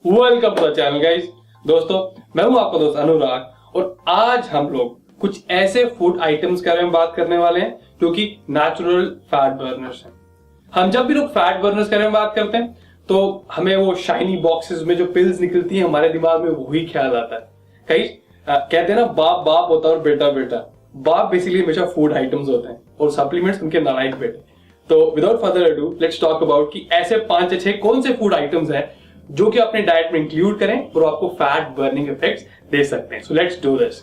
Welcome to the channel guys. दोस्तों, मैं हूं आपका दोस्त अनुराग और आज हम लोग कुछ ऐसे फूड आइटम्स के बारे में बात करने वाले हैं जो कि नेचुरल फैट बर्नर्स हैं। हम जब भी लोग फैट बर्नर्स के बारे में बात करते हैं तो हमें वो शाइनी बॉक्सेस में जो पिल्स निकलती हैं हमारे दिमाग में वही ख्याल आता है। कई कहते हैं ना, बाप बाप होता है और बेटा बेटा। बाप बेसिकली हमेशा फूड आइटम्स होते हैं और सप्लीमेंट्स उनके नालायक बेटे। तो without further ado let's talk about कि ऐसे 5 से 6 कौन से फूड आइटम्स हैं जो कि अपने डाइट में इंक्लूड करें और आपको फैट बर्निंग इफेक्ट्स दे सकते हैं। So let's do this.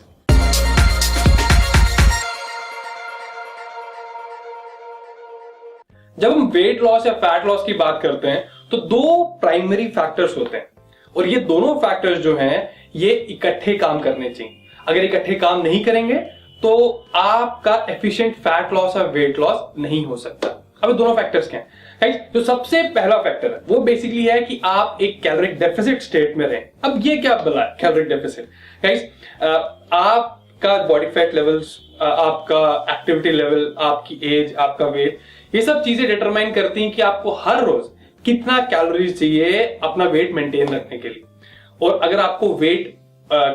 जब हम वेट लॉस या फैट लॉस की बात करते हैं तो 2 प्राइमरी फैक्टर्स होते हैं और ये दोनों फैक्टर्स जो हैं ये इकट्ठे काम करने चाहिए। अगर इकट्ठे काम नहीं करेंगे तो आपका एफिशिएंट फैट लॉस या वेट लॉस नहीं हो सकता। अब दोनों फैक्टर्स क्या हैं? जो सबसे पहला फैक्टर है वो बेसिकली है कि आप एक कैलोरिक डेफिसिट स्टेट में रहें। अब ये क्या बोला है कैलोरिक डेफिसिट? गाइस, आपका बॉडी फैट लेवल्स, आपका एक्टिविटी लेवल, आपकी एज, आपका वेट, ये सब चीजें डिटरमाइन करती हैं कि आपको हर रोज कितना कैलोरीज चाहिए अपना वेट मेंटेन रखने के लिए। और अगर आपको वेट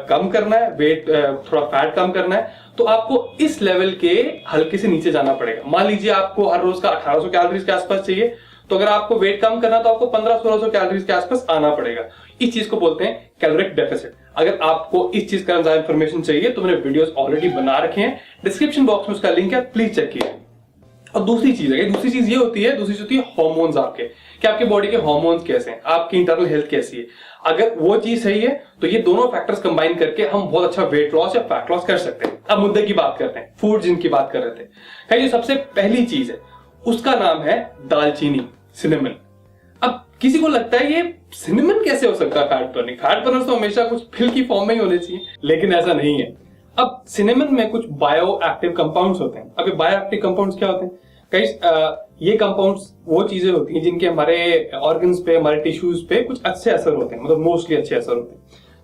कम करना है, वेट थोड़ा फैट कम करना है, तो आपको इस लेवल के हल्के से नीचे जाना पड़ेगा। मान लीजिए आपको हर रोज का 1800 कैलोरीज के आसपास चाहिए, तो अगर आपको वेट कम करना तो आपको 1500-1600 कैलोरीज के आसपास आना पड़ेगा। इस चीज को बोलते हैं कैलोरिक डेफिसिट। अगर आपको इस चीज का ज्यादा इंफॉर्मेशन चाहिए तो मैंने वीडियोस ऑलरेडी बना रखे हैं, डिस्क्रिप्शन बॉक्स में उसका लिंक है, प्लीज चेक कीजिए। और दूसरी चीज ये होती है हार्मोन्स आपके, कि आपके बॉडी के हार्मोन्स कैसे हैं, आपकी इंटरनल हेल्थ कैसी है। अगर वो चीज सही है तो ये दोनों फैक्टर्स कंबाइन करके हम बहुत अच्छा वेट लॉस या फैट लॉस कर सकते हैं। अब मुद्दे की बात करते हैं, फूड जिनकी बात कर रहे थे। जो सबसे पहली चीज है उसका नाम है दालचीनी, सिनेमन। अब किसी को लगता है ये सिनेमन कैसे हो सकता है फैट बर्निंग? फैट बर्नर्स तो हमेशा कुछ पिल की फॉर्म में ही होने चाहिए, लेकिन ऐसा नहीं है। अब सिनेमन में कुछ बायो एक्टिव कंपाउंड्स होते हैं। अब ये बायो एक्टिव कंपाउंड्स क्या होते हैं? ये कंपाउंड्स वो चीजें होती हैं जिनके हमारे ऑर्गन्स पे, हमारे टिश्यूज पे कुछ अच्छे असर होते हैं, मतलब मोस्टली अच्छे असर होते हैं।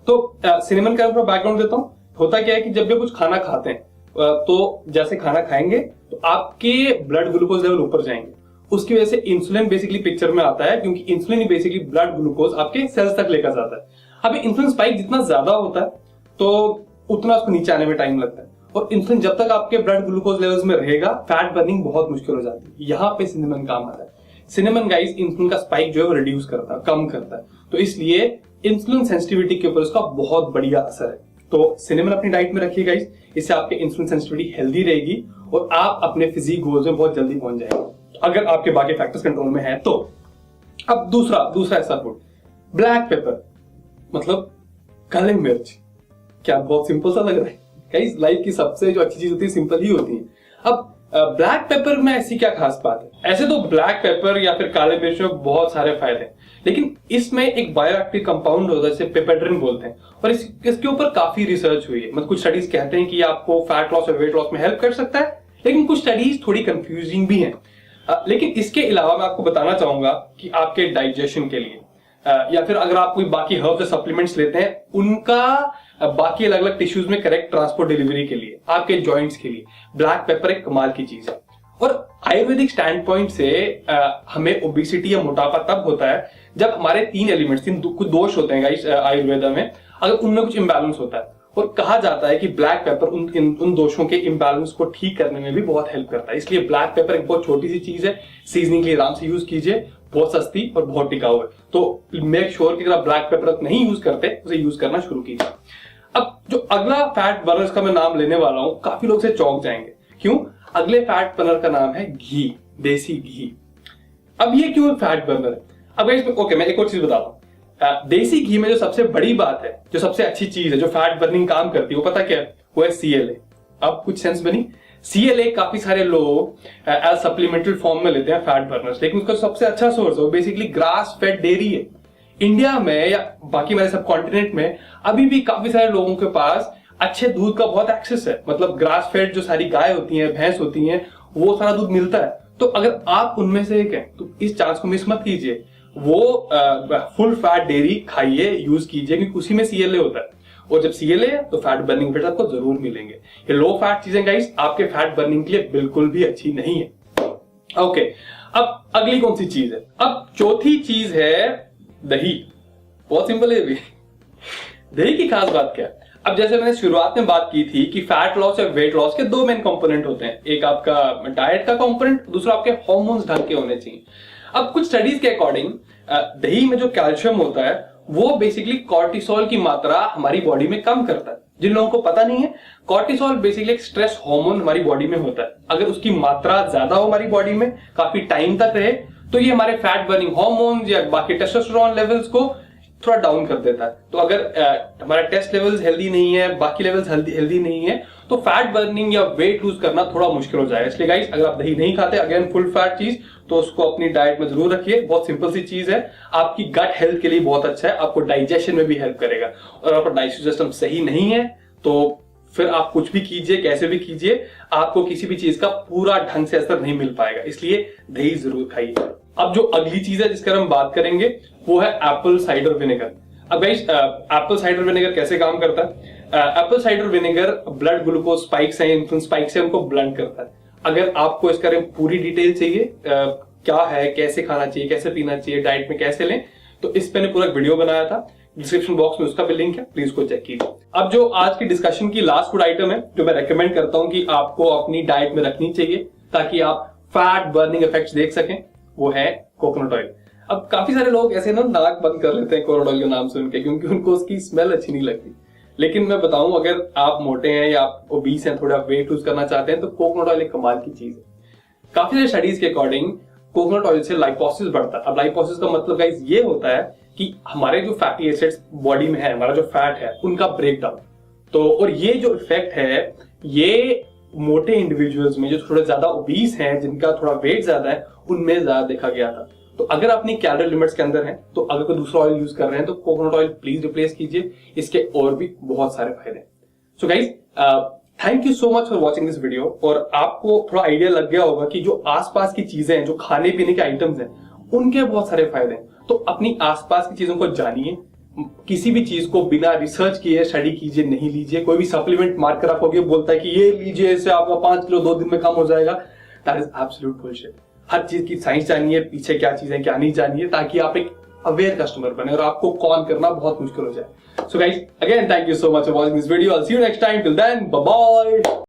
तो सिनेमन का बैकग्राउंड देता हूँ। होता क्या है कि जब भी कुछ खाना खाते हैं तो जैसे खाना खाएंगे तो आपके ब्लड ग्लूकोज लेवल ऊपर जाएंगे। उसकी वजह से इंसुलिन बेसिकली पिक्चर में आता है, क्योंकि इंसुलिन ही बेसिकली ब्लड ग्लूकोज आपके सेल्स तक लेकर जाता है। अब इंसुलिन स्पाइक जितना ज्यादा होता है तो उतना उसको नीचे आने में टाइम लगता है, और इंसुलिन जब तक आपके ब्लड ग्लूकोज लेवल्स में रहेगा फैट बर्निंग बहुत मुश्किल हो जाती है। यहाँ पे सिनेमन काम आता है। सिनेमन गाइस इंसुलिन का स्पाइक जो है वो रिड्यूस करता है, कम करता है, तो इसलिए इंसुलिन सेंसिटिविटी के ऊपर उसका बहुत बढ़िया असर है। तो सिनेमन अपनी डाइट में रखिए गाइस, इससे आपके इंसुलिन सेंसिटिविटी हेल्दी रहेगी और आप अपने फिजिक गोल्स में बहुत जल्दी पहुंच जाएंगे अगर आपके बाकी फैक्टर्स कंट्रोल में है तो। अब दूसरा ऐसा फूड, ब्लैक पेपर, मतलब काली मिर्च। क्या बहुत सिंपल सा लग रहा है गाइस? लाइफ की सबसे जो अच्छी चीज होती है सिंपल ही होती है। अब ब्लैक पेपर में ऐसी क्या खास बात है? ऐसे तो ब्लैक पेपर या फिर काले मिर्च में बहुत सारे फायदे हैं, लेकिन इसमें एक बायोएक्टिव कंपाउंड होता है जिसे पेपेड्रिन बोलते हैं, और इसके ऊपर काफी रिसर्च हुई है। मतलब कुछ स्टडीज कहते हैं कि आपको फैट लॉस और वेट लॉस में हेल्प कर सकता है, लेकिन कुछ स्टडीज थोड़ी कंफ्यूजिंग भी हैं। लेकिन इसके अलावा मैं आपको बताना चाहूंगा कि आपके डाइजेशन के लिए या फिर अगर आप कोई बाकी हर्ब्स सप्लीमेंट्स लेते हैं उनका बाकी अलग अलग टिश्यूज में करेक्ट ट्रांसपोर्ट डिलीवरी के लिए, आपके जॉइंट्स के लिए ब्लैक पेपर एक कमाल की चीज है। और आयुर्वेदिक स्टैंड पॉइंट से हमें ओबेसिटी या मोटापा तब होता है जब हमारे 3 एलिमेंट्स, कुछ दोष होते हैं गाइस आयुर्वेदा में, अगर उनमें कुछ इम्बैलेंस होता है। और कहा जाता है कि ब्लैक पेपर उन दोषों के इम्बैलेंस को ठीक करने में भी बहुत हेल्प करता है। इसलिए ब्लैक पेपर एक बहुत छोटी सी चीज है, सीजनिंग के लिए आराम से यूज कीजिए, बहुत सस्ती और बहुत टिकाऊ है। तो मेक श्योर कि अगर आप ब्लैक पेपर नहीं यूज करते उसे यूज करना शुरू कीजिए। अब जो अगला फैट बर्नर का मैं नाम लेने वाला हूं, काफी लोग से चौंक जाएंगे। क्यों? अगले फैट बर्नर का नाम है घी, देसी घी। अब ये क्यों फैट बर्नर है? अब ओके, मैं एक और चीज बताता हूँ। देसी घी में जो सबसे बड़ी बात है, जो सबसे अच्छी चीज है, जो फैट बर्निंग काम करती है, वो पता क्या है? वो है CLA। अब कुछ सेंस बनी? CLA काफी सारे लोग एज सप्लीमेंटल फॉर्म में लेते हैं फैट बर्नर्स, लेकिन उसका सबसे अच्छा सोर्स है वो बेसिकली ग्रास फेड डेयरी है। इंडिया में या बाकी मेरे सब कॉन्टिनेंट में अभी भी काफी सारे लोगों के पास अच्छे दूध का बहुत एक्सेस है। मतलब ग्रास फेड जो सारी गाय होती हैं, भैंस होती हैं, वो सारा दूध मिलता है। तो अगर आप उनमें से एक हैं तो इस चांस को मिस मत कीजिए। वो फुल फैट डेयरी खाइए, यूज कीजिए, क्योंकि उसी में CLA होता है। और जब CLA है तो फैट बर्निंग इफेक्ट आपको जरूर मिलेंगे। ये लो फैट चीजें गाइस आपके फैट बर्निंग के लिए बिल्कुल भी अच्छी नहीं है। ओके, अब अगली कौन सी चीज है? अब चौथी चीज है दही। बहुत सिंपल है भी। दही की खास बात क्या है? अब जैसे मैंने शुरुआत में बात की थी कि फैट लॉस या वेट लॉस के दो मेन कंपोनेंट होते हैं, एक आपका डाइट का कंपोनेंट, दूसरा आपके हार्मोन्स ढंग के होने चाहिए। अब कुछ स्टडीज के अकॉर्डिंग दही में जो कैल्शियम होता है वो बेसिकली कॉर्टिसोल की मात्रा हमारी बॉडी में कम करता है। जिन लोगों को पता नहीं है, कॉर्टिसोल बेसिकली एक स्ट्रेस हार्मोन हमारी बॉडी में होता है। अगर उसकी मात्रा ज्यादा हो हमारी बॉडी में काफी टाइम तक रहे तो ये हमारे फैट बर्निंग हार्मोन्स या बाकी टेस्टोस्टेरोन लेवल्स को थोड़ा डाउन कर देता है। तो अगर हमारा टेस्ट लेवल्स हेल्दी नहीं है, बाकी लेवल्स हेल्दी नहीं है, तो फैट बर्निंग या वेट लूज करना थोड़ा मुश्किल हो जाएगा। इसलिए गाइस, अगर आप दही नहीं खाते, अगेन फुल फैट चीज, तो उसको अपनी डाइट में जरूर रखिए। बहुत सिंपल सी चीज है, आपकी गट हेल्थ के लिए बहुत अच्छा है, आपको डाइजेशन में भी हेल्प करेगा। और आपका डाइजेस्टिव सिस्टम सही नहीं है तो फिर आप कुछ भी कीजिए, कैसे भी कीजिए, आपको किसी भी चीज का पूरा ढंग से असर नहीं मिल पाएगा। इसलिए दही जरूर खाइए। अब जो अगली चीज है जिसका हम बात करेंगे वो है एप्पल साइडर विनेगर। अब गाइस, एप्पल साइडर विनेगर कैसे काम करता है? Apple cider vinegar blood glucose spikes हैं, इन्फ्लुएंस स्पाइक्स हैं, उनको ब्लंट करता है। अगर आपको इसका पूरी डिटेल चाहिए, क्या है, कैसे खाना चाहिए, कैसे पीना चाहिए, डाइट में कैसे लें, तो इस पे मैंने पूरा वीडियो बनाया था, डिस्क्रिप्शन बॉक्स में उसका भी लिंक है, प्लीज को चेक कीजिए। अब जो आज की डिस्कशन की लास्ट फूड आइटम है जो मैं रेकमेंड करता हूं कि आपको अपनी डाइट में रखनी चाहिए ताकि आप फैट बर्निंग इफेक्ट्स देख सकें, वो है कोकोनट ऑयल। अब काफी सारे लोग ऐसे ना नाक बंद कर लेते हैं कोकोनट ऑयल के नाम सुन के, क्योंकि उनको उसकी स्मेल अच्छी नहीं लगती। लेकिन मैं बताऊं, अगर आप मोटे हैं या आप ओबीस हैं, थोड़ा वेट लूज करना चाहते हैं, तो कोकोनट ऑयल एक कमाल की चीज है। काफी सारे स्टडीज के अकॉर्डिंग कोकोनट ऑयल से लाइपोसिस बढ़ता है। अब लाइपोसिस का मतलब गाइस ये होता है कि हमारे जो फैटी एसिड्स बॉडी में है, हमारा जो फैट है, उनका ब्रेकडाउन। तो और ये जो इफेक्ट है, ये मोटे इंडिविजुअल्स में जो थोड़ा ज्यादा ओबीस हैं, जिनका थोड़ा वेट ज्यादा है, उनमें ज्यादा देखा गया था। तो अगर अपनी कैलोरी लिमिट्स के अंदर हैं, तो अगर कोई दूसरा ऑयल यूज कर रहे हैं तो कोकोनट ऑयल प्लीज रिप्लेस कीजिए। इसके और भी बहुत सारे फायदे हैं। So guys, thank you so much for watching this video. और आपको थोड़ा आइडिया लग गया होगा कि जो आसपास की चीजें हैं, जो खाने पीने के आइटम्स हैं, उनके बहुत सारे फायदे हैं। तो अपनी आसपास की चीजों को जानिए, किसी भी चीज को बिना रिसर्च किए स्टडी कीजिए, नहीं लीजिए। कोई भी सप्लीमेंट मार्कर आपको बोलता है कि ये लीजिए, इससे आपका 5 किलो 2 दिन में कम हो जाएगा, दैट इज एब्सोल्यूट बुलशिट। हर चीज की साइंस जानिए, पीछे क्या चीजें क्या नहीं जानिए, ताकि आप एक अवेयर कस्टमर बने और आपको कॉल करना बहुत मुश्किल हो जाए। So guys, again thank you so much for watching this video. I will see you next time. Till then, bye bye.